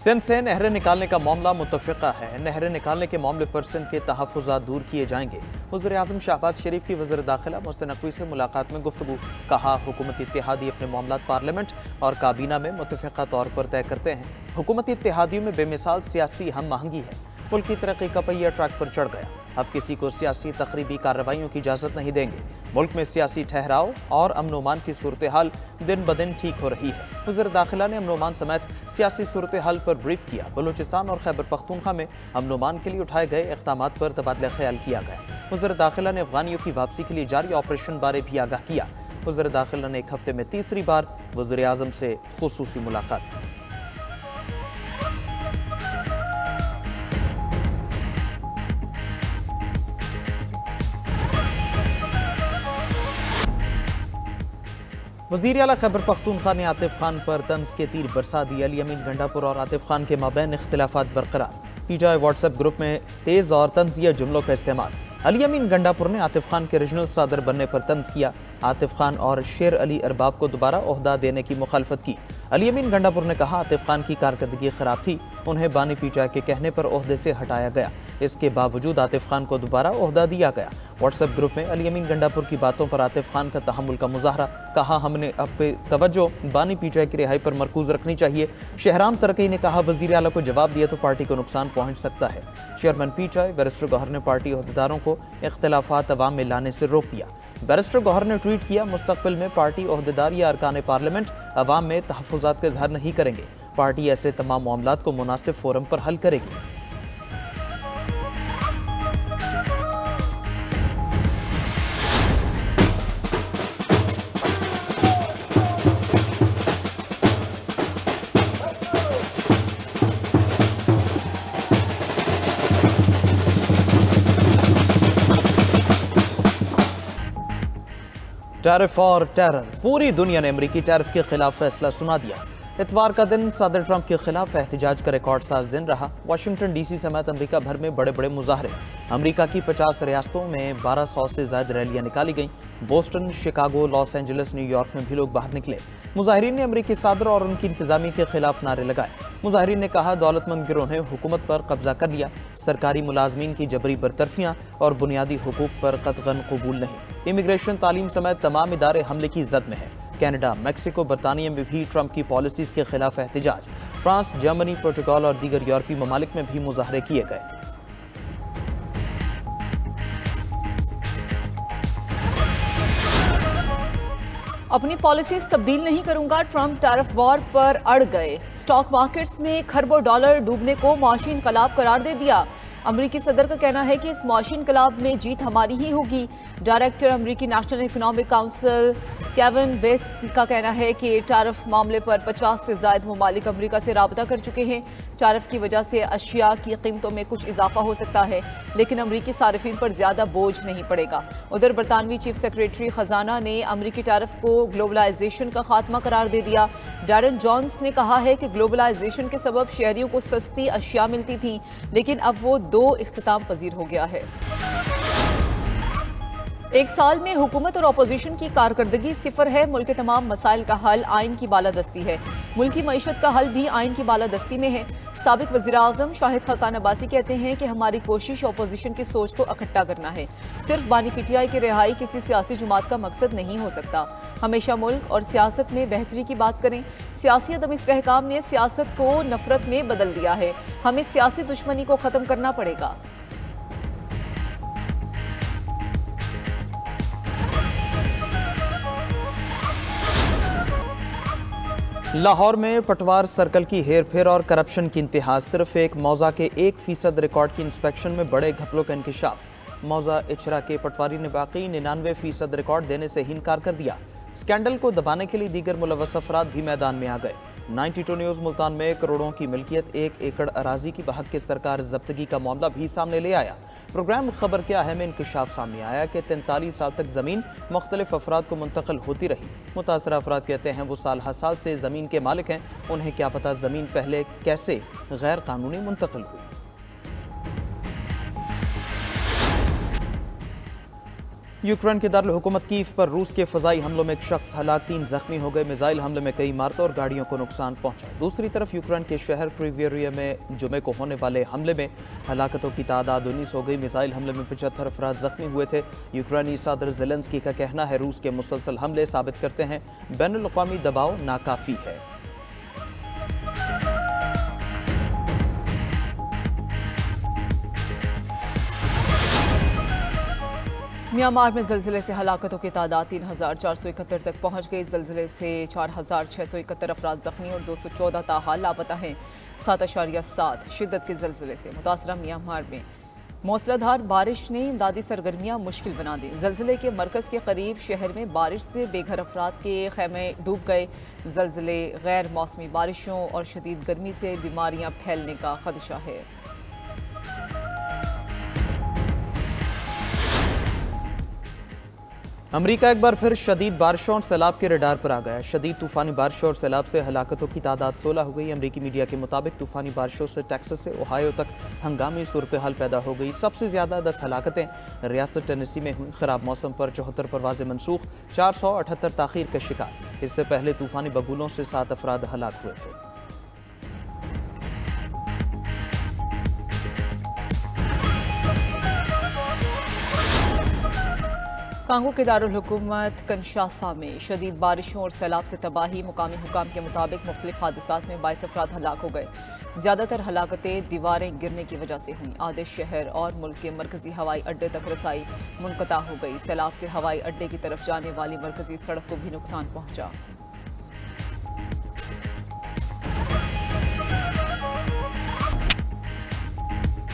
सिंध से नहरें निकालने का मामला मुत्तफ़िक़ा है। नहरें निकालने के मामले पर सिंध के तहफ़्फ़ुज़ात दूर किए जाएंगे। वज़ीर-ए-आज़म शहबाज शरीफ की वज़ीर दाखिला मोहसिन नकवी से मुलाकात में गुफ्तगू। कहा, हुकूमती इत्तेहादी अपने मामलात पार्लियामेंट और काबीना में मुत्तफ़िक़ा तौर पर तय करते हैं। हुकूमती इत्तेहादियों में बेमिसाल सियासी हम आहंगी है। मुल्क की तरक्की का पहिया ट्रैक पर चढ़ गया। अब किसी को सियासी तकरीबी कार्रवाइयों की इजाज़त नहीं देंगे। मुल्क में सियासी ठहराव और अमन अमान की सूरत हाल दिन ब दिन ठीक हो रही है। वज़ीर दाखिला ने अमन अमान समेत सियासी सूरत हाल पर ब्रीफ किया। बलूचिस्तान और खैबर पख्तूनख्वा में अमन अमान के लिए उठाए गए इक़दाम पर तबादला ख्याल किया गया। वज़ीर दाखिला ने अफ़गानियों की वापसी के लिए जारी ऑपरेशन बारे भी आगाह किया। वज़ीर दाखिला ने एक हफ्ते में तीसरी बार वज़ीर आज़म से खुसूसी मुलाकात की। वज़ीर आला खैबर पख्तूनख्वा ने आतिफ खान पर तंज के तीर बरसा दी। अली अमीन गंडापुर और आतिफ खान के माबैन इख्तिलाफात बरकरार। पीटीआई व्हाट्सएप ग्रुप में तेज और तंजिया जुमलों का इस्तेमाल। अली अमीन गंडापुर ने आतिफ खान के रीजनल सदर बनने पर तंज किया। आतिफ खान और शेर अली अरबाब को दोबारा ओहदा देने की मुखालफत की। अली अमीन गंडापुर ने कहा, आतिफ खान की कारकर्दगी खराब थी, उन्हें बानी पीटीआई के कहने पर ओहदे से हटाया गया। इसके बावजूद आतिफ खान को दोबारा ओहदा दिया गया। व्हाट्सएप ग्रुप में अली अमीन गंडापुर की बातों पर आतिफ खान का तहम्मुल का मुजाहरा। कहा, हमने अब तवज्जो बानी पीटीआई की रिहाई पर मरकूज रखनी चाहिए। शहराम तरक्की ने कहा, वज़ीर आला को जवाब दिया तो पार्टी को नुकसान पहुंच सकता है। चेयरमैन पीटीआई बैरिस्टर गौहर ने पार्टी ओहदेदारों को इख्तिलाफात अवाम में लाने से रोक दिया। बैरिस्टर गौहर ने ट्वीट किया, मुस्तकबिल में पार्टी ओहदेदार या अरकान पार्लियामेंट अवाम में तहफ़्फ़ुज़ात का इज़हार नहीं करेंगे। पार्टी ऐसे तमाम मामलात को मुनासिब फोरम पर हल करेगी। टैरिफ और टेरर। पूरी दुनिया ने अमरीकी टैरिफ के खिलाफ फैसला सुना दिया। इतवार का दिन सदर ट्रंप के खिलाफ एहतजाज का रिकॉर्ड साज दिन रहा। वाशिंगटन डीसी समेत अमरीका भर में बड़े बड़े मुजाहरे। अमरीका की 50 रियासतों में 1200 से ज्यादा रैलियां निकाली गईं। Boston, Chicago, Los Angeles, New York में भी लोग बाहर निकले। मुजाहिरीन ने अमरीकी सदर और उनकी इंतजामी के खिलाफ नारे लगाए। मुजाहिरीन ने कहा, दौलतमंद गिरोह ने हुकूमत पर कब्जा कर लिया। सरकारी मुलाजमीन की जबरी बरतरफियां और बुनियादी हुकूक पर कतगन कबूल नहीं। इमिग्रेशन, तालीम समेत तमाम इदारे हमले की जद में है। कनाडा, मैक्सिको, बरतानिया में भी ट्रंप की पॉलिसीज के खिलाफ एहतजाज। फ्रांस, जर्मनी, पुर्तगाल और दीगर यूरोपीय ममालिक में भी मुजाहरे किए गए। अपनी पॉलिसीज तब्दील नहीं करूंगा, ट्रंप टैरिफ वॉर पर अड़ गए। स्टॉक मार्केट्स में खरबों डॉलर डूबने को मुआशी इनकलाब करार दे दिया। अमरीकी सदर का कहना है कि इस मुआशी इनकलाब में जीत हमारी ही होगी। डायरेक्टर अमरीकी national economic council Kevin best का कहना है कि टैरिफ मामले पर 50 से ज्यादा ममालिक अमरीका से राबता कर चुके हैं। टैरिफ की वजह से अशिया की कीमतों में कुछ इजाफा हो सकता है, लेकिन अमरीकी सारिफिन पर ज्यादा बोझ नहीं पड़ेगा। उधर बरतानवी चीफ सेक्रेटरी खजाना ने अमरीकी टैरिफ को ग्लोबलाइजेशन का खात्मा करार दे दिया। डैरन जॉन्स ने कहा है कि ग्लोबलाइजेशन के सबब शहरियों को सस्ती अशिया मिलती थी, लेकिन अब वो दो इख्तिताम पजीर हो गया है। एक साल में हुकूमत और अपोजिशन की कारकर्दगी सिफर है। मुल्क के तमाम मसाइल का हल आइन की बालादस्ती है। मुल्क की मईशत का हल भी आइन की बालादस्ती में है। साबिक वज़ीर आज़म शाहिद खाकान अब्बासी कहते हैं कि हमारी कोशिश अपोजिशन की सोच को इकट्ठा करना है। सिर्फ बानी पीटीआई की रिहाई किसी सियासी जमात का मकसद नहीं हो सकता। हमेशा मुल्क और सियासत में बेहतरी की बात करें। सियासी अदम इस्तेहकाम ने सियासत को नफरत में बदल दिया है। हमें सियासी दुश्मनी को ख़त्म करना पड़ेगा। लाहौर में पटवार सर्कल की हेर फेर और करप्शन की इंतहा। सिर्फ एक मौजा के 1% रिकॉर्ड की इंस्पेक्शन में बड़े घपलों का इंकशाफ। मौजा इचरा के पटवारी ने बाकी 99% रिकॉर्ड देने से ही इनकार कर दिया। स्कैंडल को दबाने के लिए दीगर मुलव्वस अफराद भी मैदान में आ गए। 92 न्यूज़ मुल्तान में करोड़ों की मिल्कियत 1 एकड़ अराजी की बहक के सरकार जब्तगी का मामला भी सामने ले आया। प्रोग्राम खबर क्या है में इंकशाफ सामने आया कि 43 साल तक ज़मीन मुख्तलिफ अफराद को मुंतकिल होती रही। मुतासरा अफराद कहते हैं वो साल हर साल से ज़मीन के मालिक हैं, उन्हें क्या पता ज़मीन पहले कैसे गैर कानूनी मुंतकिल हुई। यूक्रेन के दारुल हुकूमत कीव पर रूस के फ़ज़ाई हमलों में एक शख्स हलाक, 3 जख्मी हो गए। मिसाइल हमले में कई इमारतों और गाड़ियों को नुकसान पहुंचा। दूसरी तरफ यूक्रेन के शहर क्रीवियरिया में जुमे को होने वाले हमले में हलाकतों की तादाद 19 हो गई। मिसाइल हमले में 75 अफराद जख्मी हुए थे। यूक्रेनी सदर ज़ेलेंस्की का कहना है रूस के मुसलसल हमले साबित करते हैं बैनुल अक़वामी दबाव नाकाफ़ी है। म्यांमार में जल्जिले से हलाकतों की तादाद 3,471 तक पहुंच गई। जल्जिले से 4,671 अफराद जख्मी और 214 ताहाल लापता हैं। 7.7 शिद्दत के जल्जिले से मुतासरा म्यांमार में मौसलाधार बारिश ने इमदादी सरगर्मियां मुश्किल बना दी। जल्जिले के मरकज़ के करीब शहर में बारिश से बेघर अफराद के खैमे डूब गए। जल्जिले, गैर मौसमी बारिशों और शदीद गर्मी से बीमारियां फैलने का खदशा है। अमेरिका एक बार फिर शदीद बारिशों और सैलाब के रडार पर आ गया। शदीद तूफानी बारिशों और सैलाब से हलाकतों की तादाद 16 हो गई। अमेरिकी मीडिया के मुताबिक तूफानी बारिशों से टेक्सास से ओहायो तक हंगामी सूरत हाल पैदा हो गई। सबसे ज़्यादा 10 हलाकतें रियासत टेनेसी में हुई। ख़राब मौसम पर 74 परवाज़ें मनसूख, 478 ताख़ीर का शिकार। इससे पहले तूफानी बबूलों से 7 अफराद हलाक हुए थे। कांगो के दारुल हुकूमत कंशासा में शदीद बारिशों और सैलाब से तबाही। मुकामी हुकाम के मुताबिक मुख्तलिफ हादसात में 22 अफराद हलाक हो गए। ज़्यादातर हलाकतें दीवारें गिरने की वजह से हुई। आधे शहर और मुल्क के मरकजी हवाई अड्डे तक रसाई मुनक़ता हो गई। सैलाब से हवाई अड्डे की तरफ जाने वाली मरकजी सड़क को भी नुकसान पहुंचा।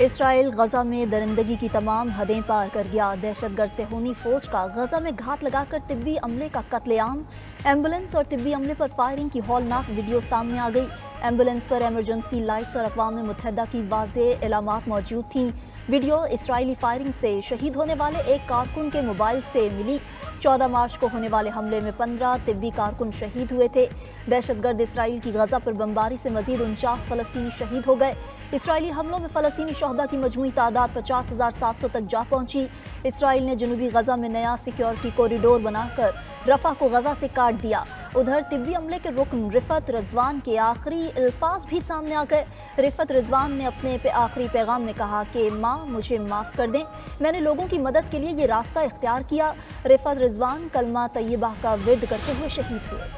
इसराइल गजा में दरिंदगी की तमाम हदें पार कर गया। दहशतगर्द सेहूनी फौज का गजा में घात लगाकर तिब्बी अमले का कत्लेआम। एम्बुलेंस और तिब्बी अमले पर फायरिंग की हौलनाक वीडियो सामने आ गई। एम्बुलेंस पर इमरजेंसी लाइट्स और अक़वाम मुत्तहिदा की वाज़ेह इलामात मौजूद थीं। वीडियो इसराइली फायरिंग से शहीद होने वाले एक कारकुन के मोबाइल से मिली। 14 मार्च को होने वाले हमले में 15 तिब्बी कारकुन शहीद हुए थे। दहशतगर्द इसराइल की गजा पर बमबारी से मजीद 49 फ़लस्तीनी शहीद हो गए। इसराइली हमलों में फ़लस्तीनी शहदा की मजमूई तादाद 50,700 तक जा पहुंची। इसराइल ने जनूबी गजा में नया सिक्योरिटी कॉरिडोर बनाकर रफ़ा को गजा से काट दिया। उधर तिब्बी अमले के रुकन रिफत रिजवान के आखिरी अल्फाज भी सामने आ गए। रिफत रिजवान ने अपने आखिरी पैगाम में कहा कि माँ मुझे माफ़ कर दें, मैंने लोगों की मदद के लिए ये रास्ता इख्तियार किया। रिफत रिजवान कलमा तैयबा का विर्द करते हुए शहीद हुए।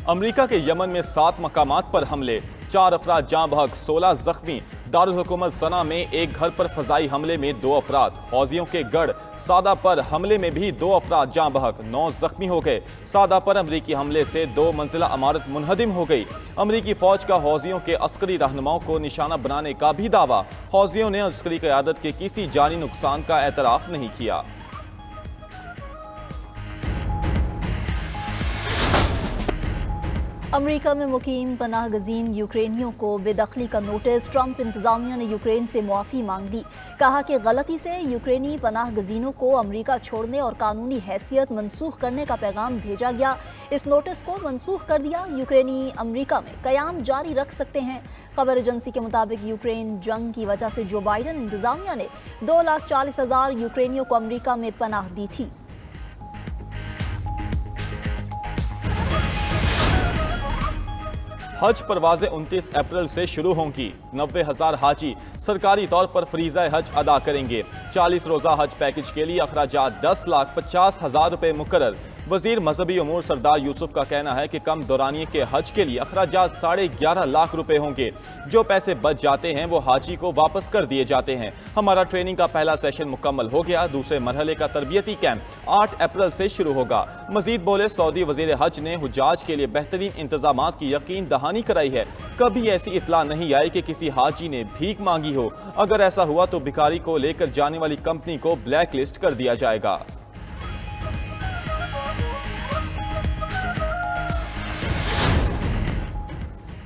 अमेरिका के यमन में 7 मकामात पर हमले, 4 अफराद जाँ बहक, 16 जख्मी। दारुल हुकूमत सना में एक घर पर फजाई हमले में 2 अफराद। हौजियों के गढ़ सादा पर हमले में भी 2 अफराद जाँ बहक, 9 जख्मी हो गए। सादा पर अमरीकी हमले से 2 मंजिला इमारत मुनहदिम हो गई। अमरीकी फौज का हौजियों के अस्करी रहनुमाओं को निशाना बनाने का भी दावा। हौजियों ने अस्करी क़यादत के किसी जानी नुकसान का एतराफ़ नहीं किया। अमेरिका में मुकीम पनाह गजीन यूक्रेनियों को बेदखली का नोटिस। ट्रंप इंतजामिया ने यूक्रेन से मुआफ़ी मांग ली। कहा कि गलती से यूक्रेनी पनाह गजीनों को अमेरिका छोड़ने और कानूनी हैसियत मनसूख करने का पैगाम भेजा गया। इस नोटिस को मनसूख कर दिया। यूक्रेनी अमेरिका में क़याम जारी रख सकते हैं। खबर एजेंसी के मुताबिक यूक्रेन जंग की वजह से जो बाइडन इंतजामिया ने 2,40,000 यूक्रेनियों को अमेरिका में पनाह दी थी। हज परवाज़ें 29 अप्रैल से शुरू होंगी। 90,000 हाजी सरकारी तौर पर फरीज़ा हज अदा करेंगे। 40 रोज़ा हज पैकेज के लिए अखराजात 10,50,000 रुपये मुकर्रर। वज़ीर मजहबी उमूर सरदार यूसुफ का कहना है कि कम दौरानिए के हज के लिए अखराजात 11.5 लाख रुपए होंगे। जो पैसे बच जाते हैं वो हाजी को वापस कर दिए जाते हैं। हमारा ट्रेनिंग का पहला सेशन मुकम्मल हो गया। दूसरे मरहले का तरबियती कैंप 8 अप्रैल से शुरू होगा। मजीद बोले, सऊदी वज़ीर हज ने हुज्जाज के लिए बेहतरीन इंतजाम की यकीन दहानी कराई है। कभी ऐसी इत्तला नहीं आई कि किसी हाजी ने भीख मांगी हो। अगर ऐसा हुआ तो भिखारी को लेकर जाने वाली कंपनी को ब्लैक लिस्ट कर दिया जाएगा।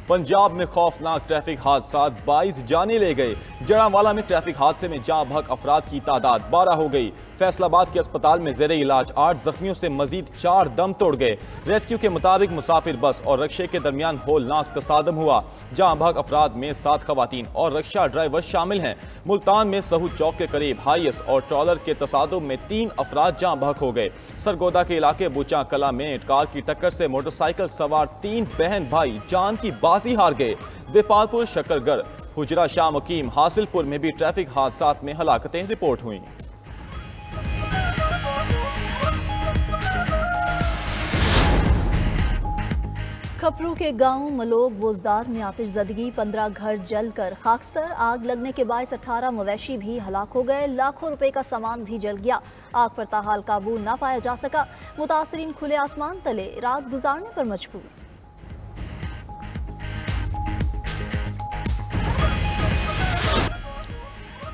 पंजाब में खौफनाक ट्रैफिक हादसा, 22 जाने ले गए। जड़ांवाला में ट्रैफिक हादसे में जाँ बहक अफराद की तादाद 12 हो गई। फैसलाबाद के अस्पताल में जेरे इलाज 8 जख्मियों से मजीद 4 दम तोड़ गए। रेस्क्यू के मुताबिक मुसाफिर बस और रक्शे के दरमियान होलनाक तसादम हुआ। जहां भाग अफराद में 7 खवातीन और रक्षा ड्राइवर शामिल हैं। मुल्तान में सहू चौक के करीब हाईएस और ट्रॉलर के तसादुम में 3 अफराद जहां भाग हो गए। सरगोदा के इलाके बूचा कला में कार की टक्कर से मोटरसाइकिल सवार 3 बहन भाई जान की बाजी हार गए। देपालपुर, शकरगढ़, हुजरा शाह मुकीम, हासिलपुर में भी ट्रैफिक हादसात में हलाकतें रिपोर्ट हुई। खपरू के गांव मलोग बोजदार में आतिशज़दगी, 15 घर जलकर खाकस्तर। आग लगने के बायस 18 मवेशी भी हलाक हो गए। लाखों रुपए का सामान भी जल गया। आग पर ताहाल काबू ना पाया जा सका। मुतासरीन खुले आसमान तले रात गुजारने पर मजबूर।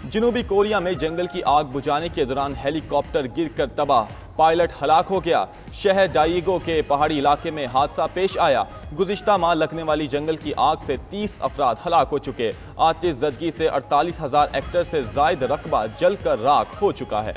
जनूबी कोरिया में जंगल की आग बुझाने के दौरान हेलीकॉप्टर गिरकर तबाह, पायलट हलाक हो गया। शहर डाइगो के पहाड़ी इलाके में हादसा पेश आया। गुज़िश्ता माह लगने वाली जंगल की आग से 30 अफराद हलाक हो चुके। आतिशज़दगी से 48,000 हेक्टेयर से ज़ायद रकबा जलकर राख हो चुका है।